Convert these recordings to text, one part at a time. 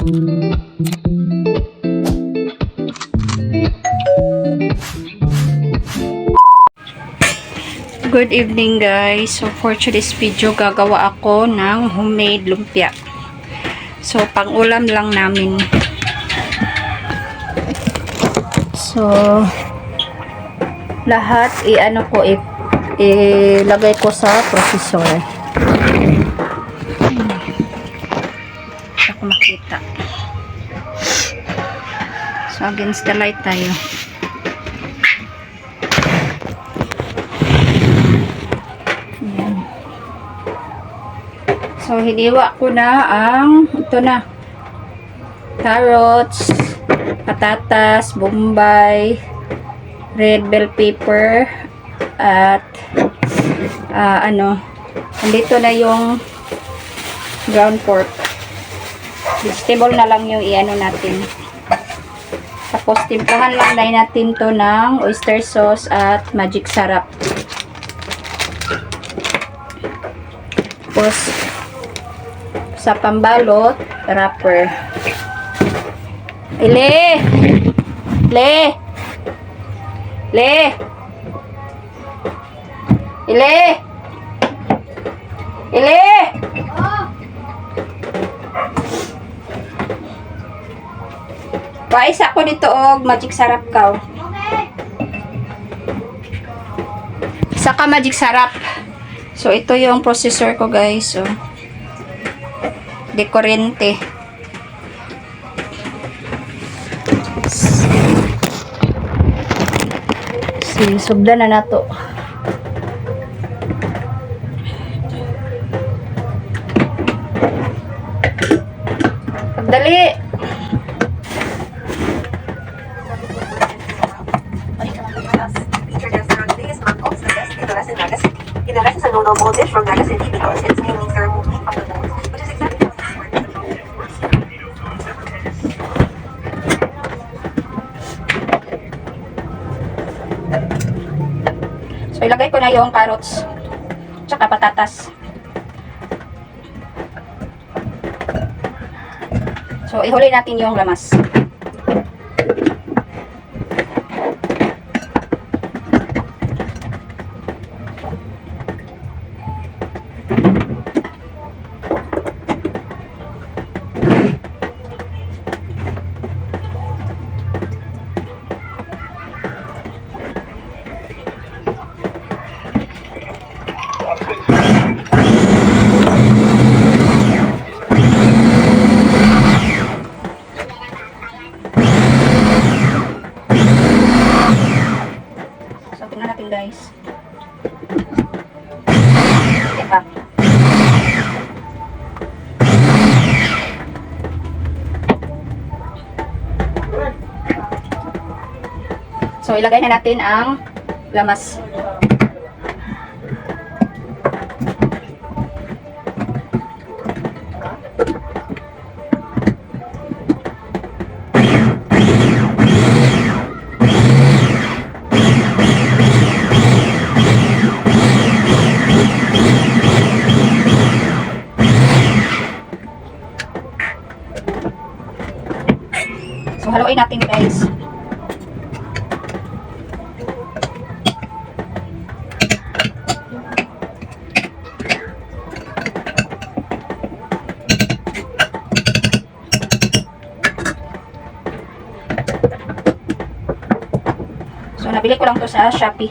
Good evening guys. So for today's video, gagawa ako ng homemade lumpia. So pang ulam lang namin. So lahat ilagay ko sa processor. Ako makita. So against the light tayo. So, hiniwa ko na ito na, carrots, patatas, bombay, red bell pepper, at andito na yung ground pork. Vegetable na lang yung natin. Tapos, timplahan lang dahil natin to ng oyster sauce at magic sarap. Tapos, sa pambalot, wrapper. Le! Ile! Pais ako dito og magic sarap ka. Saka magic sarap. So ito yung processor ko guys. So de kuryente. Subda na nato. Dali. Inarasa sa no-no dish from Naga City because it's mainly served meat from the bones, which is exactly So ilagay ko na yung carrots tsaka patatas. So ihuli natin yung lamas. Guys. Diba? So ilagay na natin ang lamas. So, haluin natin guys. So, nabili ko lang to sa Shopee.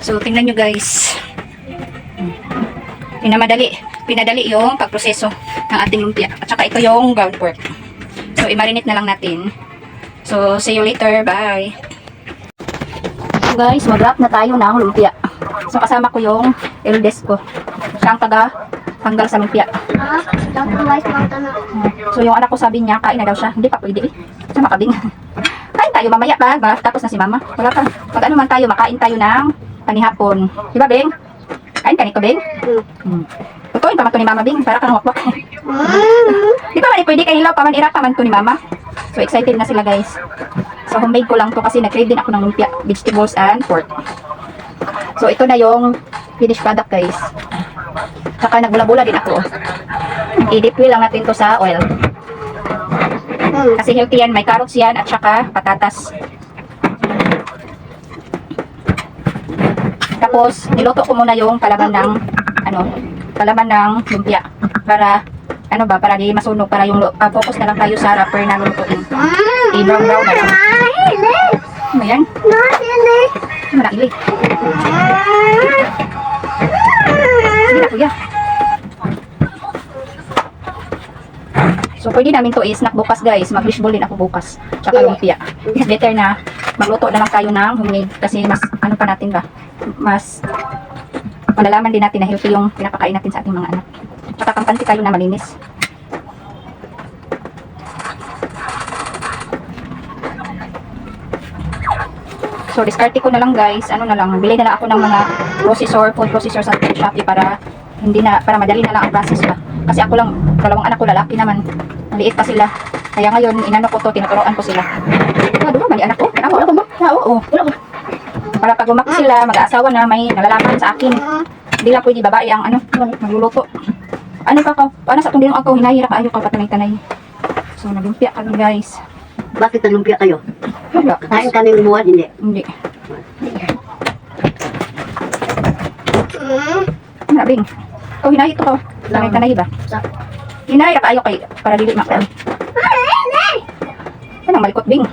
So, tingnan nyo guys. Pinadali yung pagproseso ng ating lumpia. At saka ito yung ground pork. So, i-marinate na lang natin. So, see you later. Bye! guys, mag-wrap na tayo ng lumpia. So kasama ko yung eldest ko. Siya ang taga hanggang sa lumpia. So yung anak ko sabi niya, kain na daw siya. Hindi pa pwede eh. Siya makabing. Kain tayo mamaya ba? Tapos na si mama. Wala pa. Pag ano man tayo, makain tayo ng panihapon. Di ba, Beng? Kain ka nito, Beng? Tutuin pa man to ni mama, Beng. Para kang wakwak. Di pa man pwede kay hilaw pa man. Ira pa man to ni mama. So excited na sila guys. So homemade ko lang to kasi nag-crave din ako ng lumpia, vegetables and pork. So ito na yung finished product guys. Saka nagbula-bula din ako. I-dip lang natin to sa oil. Kasi healthy yan, may carrots yan at saka patatas. Tapos niluto ko muna yung palaman ng lumpia para para di masunog, para yung focus na lang tayo sa wrapper na lutuin. I-brown na lang. Ano yan? Marailig. Sige na kuya. So pwede namin to is snack bukas guys. Mag-fishball din ako bukas. Tsaka lumpia. It's better na magluto na lang tayo ng homemade kasi mas pa natin ba? Mas malalaman din natin na healthy yung pinapakain natin sa ating mga anak. Tsaka kampante tayo na malinis. So, diskarte ko na lang guys. Bili na lang ako ng mga food processor sa Shopee para madali na lang ang process ba. Kasi ako lang, dalawang anak ko lalaki naman. Maliit pa sila. Kaya ngayon, inano ko to, tinuturoan ko sila. Doon ba, anak ko? Wala ba? Oo. Para pag lumaki sila, mag-aasawa na, may nalalaman sa akin. Hindi lang pwede babae ang magluluto. Paano sa itong ako, hinahira ka, ayaw ka patanay-tanay. So, nalumpia kami guys. Bakit nalumpia kayo? Wala. Kain kami buwan, hindi. Hindi. Nabing. Ikaw hinahit ko. Tanay-tanay ba? Hinahira ka, ayaw kay para dili makan. Anong malikot, Bing?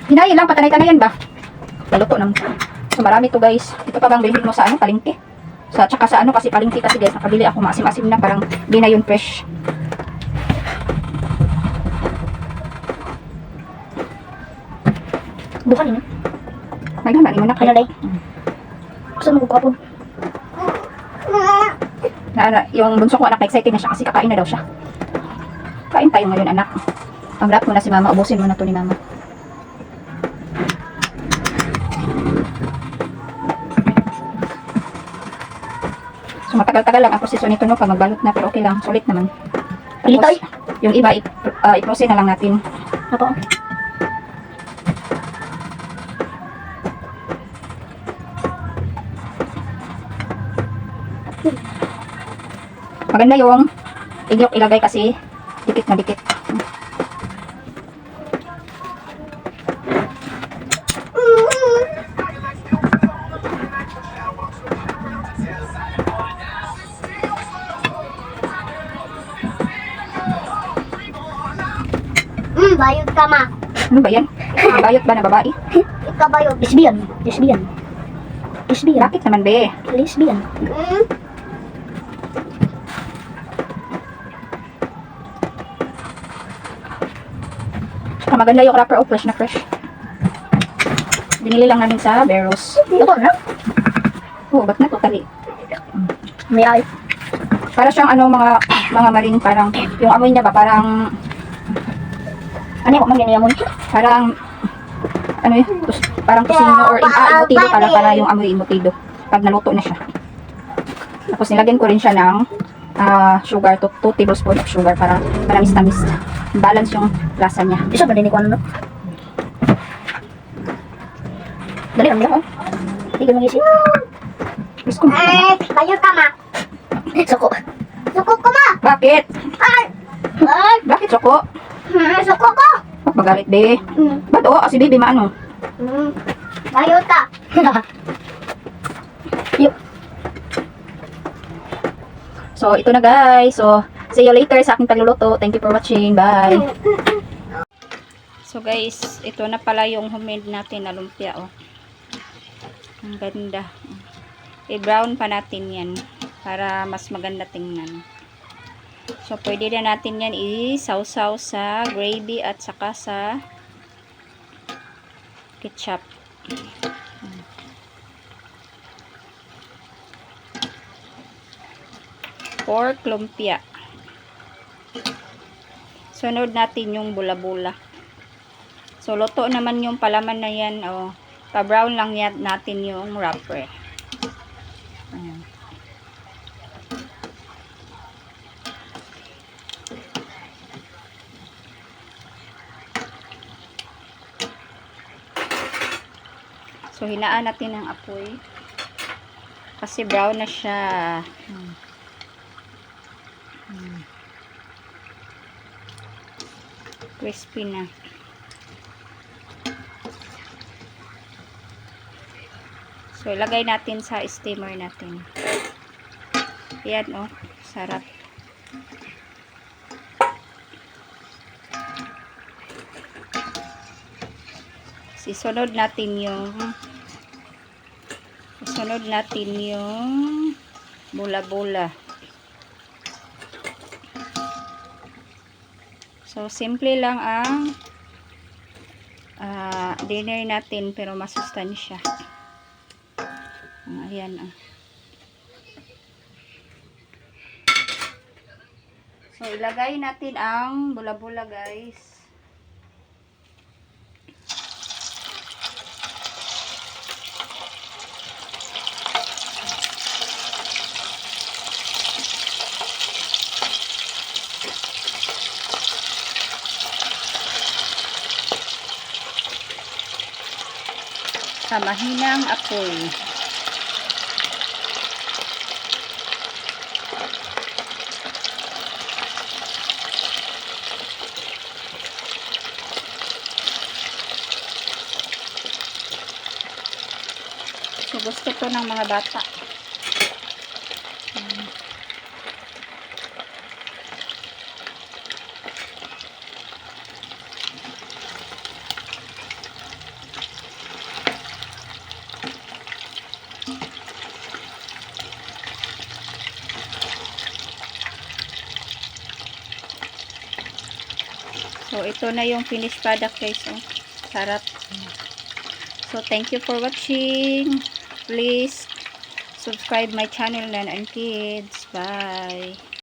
Hinahit lang, patanay-tanayan ba? Paluto naman. So, marami to guys. Ito pa bang bilhin mo sa palengke? Tsaka sa kasi palengke kasi guys, nakabili ako maasim-asim na, parang di na yun fresh. Bukan ini. Naghahan mo na kayo. Saan mo kapon? Yung bunso ko anak, excited na siya kasi kakain na daw siya. Kain tayo ngayon anak. Ang wrap mo na si mama, ubusin mo na to ni mama. So matagal-tagal lang ang proseso nito no, pag magbalot na, pero okay lang, sulit naman. Tapos, yung iba, i-process na lang natin. Ako. Maganda yung igyok ilagay kasi dikit na dikit. Bayot ka ma. Ano ba yan? Bayot ba na babae? Ikaw bayot. Lesbian. Lesbian. Lesbian. Bakit naman be? Lesbian. Saka maganda yung wrapper, fresh na fresh. Binili lang namin sa Beros. Ito na. Oo, ba't na totally? May ay. Para siyang mga marine, parang yung amoy niya ba parang Ano yung mga mo? parang parang kusino or embutido para yung amoy embutido pag naluto na siya. Tapos nilagyan ko rin siya ng sugar, 2 tablespoons of sugar para manamis-tamis. Balance yung lasa niya. Isa ba din ko ano? Dali lang lang. Hindi ka mag-isip. Gusto ko. Bayot ka ma. Suko. Suko ko ma. Bakit? Bakit Choco? Suko ko. Ba't magalit be? Ba't si baby maano? Bayot ka. So, ito na guys. So, see you later sa aking pagluluto. Thank you for watching. Bye! So guys, ito na pala yung homemade natin na lumpia. Oh. Ang ganda. I-brown pa natin yan para mas maganda tingnan. So, pwede na natin yan i-sausaw sa gravy at saka sa ketchup. Pork lumpia. Sunod natin yung bula-bula. So, luto naman yung palaman na yan. O, pa-brown lang yan natin yung wrapper. Ayan. So, hinaan natin ang apoy. Kasi brown na siya. Crispy na. So, ilagay natin sa steamer natin. Yan, oh. Sarap. Isunod natin yung bula-bula. So, simple lang ang dinner natin, pero masustansya. Ayan, So, ilagay natin ang bula-bula, guys. Sa mahinang apoy. So, gusto to ng mga bata. So, ito na yung finished product, guys. Oh. Sarap. So, thank you for watching. Please subscribe my channel, Nan and Kids. Bye.